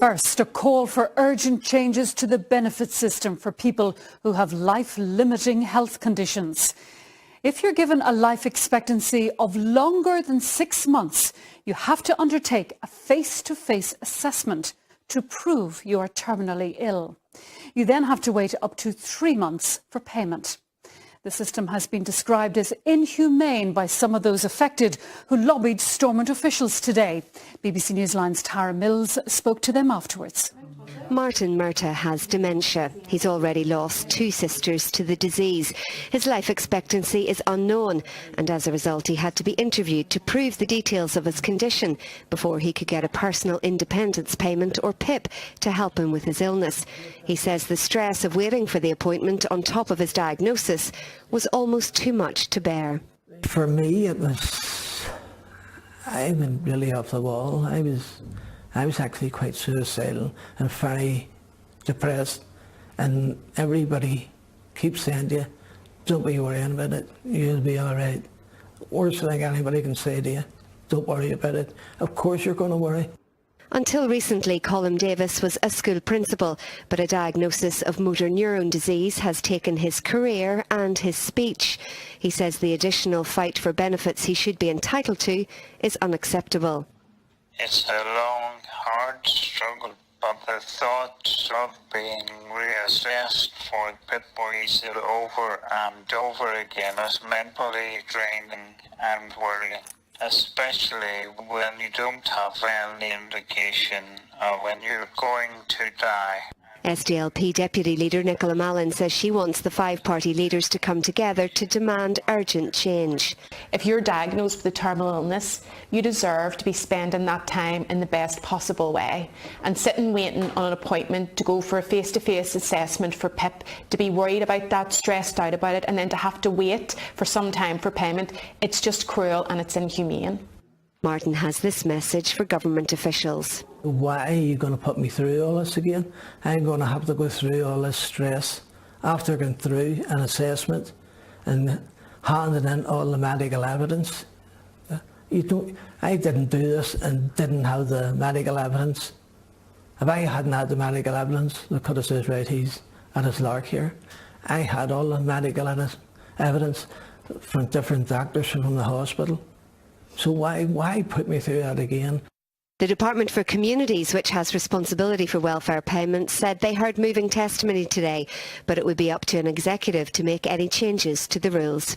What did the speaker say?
First, a call for urgent changes to the benefit system for people who have life-limiting health conditions. If you're given a life expectancy of longer than 6 months, you have to undertake a face-to-face assessment to prove you are terminally ill. You then have to wait up to 3 months for payment. The system has been described as inhumane by some of those affected who lobbied Stormont officials today. BBC Newsline's Tara Mills spoke to them afterwards. Martin Murtagh has dementia. He's already lost 2 sisters to the disease. His life expectancy is unknown, and as a result he had to be interviewed to prove the details of his condition before he could get a personal independence payment, or PIP, to help him with his illness. He says the stress of waiting for the appointment on top of his diagnosis was almost too much to bear. For me I went really off the wall. I was actually quite suicidal and very depressed, and everybody keeps saying to you, don't be worrying about it, you'll be alright. Worst thing anybody can say to you, don't worry about it. Of course you're going to worry. Until recently, Colm Davis was a school principal, but a diagnosis of motor neurone disease has taken his career and his speech. He says the additional fight for benefits he should be entitled to is unacceptable. It's a long, hard struggle, but the thought of being reassessed for PIP boys over and over again is mentally draining and worrying, especially when you don't have any indication of when you're going to die. SDLP Deputy Leader Nicola Mallon says she wants the 5-party leaders to come together to demand urgent change. If you're diagnosed with a terminal illness, you deserve to be spending that time in the best possible way. And sitting waiting on an appointment to go for a face-to-face assessment for PIP, to be worried about that, stressed out about it, and then to have to wait for some time for payment, it's just cruel and it's inhumane. Martin has this message for government officials. Why are you going to put me through all this again? I'm going to have to go through all this stress after going through an assessment and handing in all the medical evidence. I didn't do this and didn't have the medical evidence. If I hadn't had the medical evidence, they could have said, right, he's at his lark here. I had all the medical evidence from different doctors from the hospital. So why put me through that again? The Department for Communities, which has responsibility for welfare payments, said they heard moving testimony today, but it would be up to an executive to make any changes to the rules.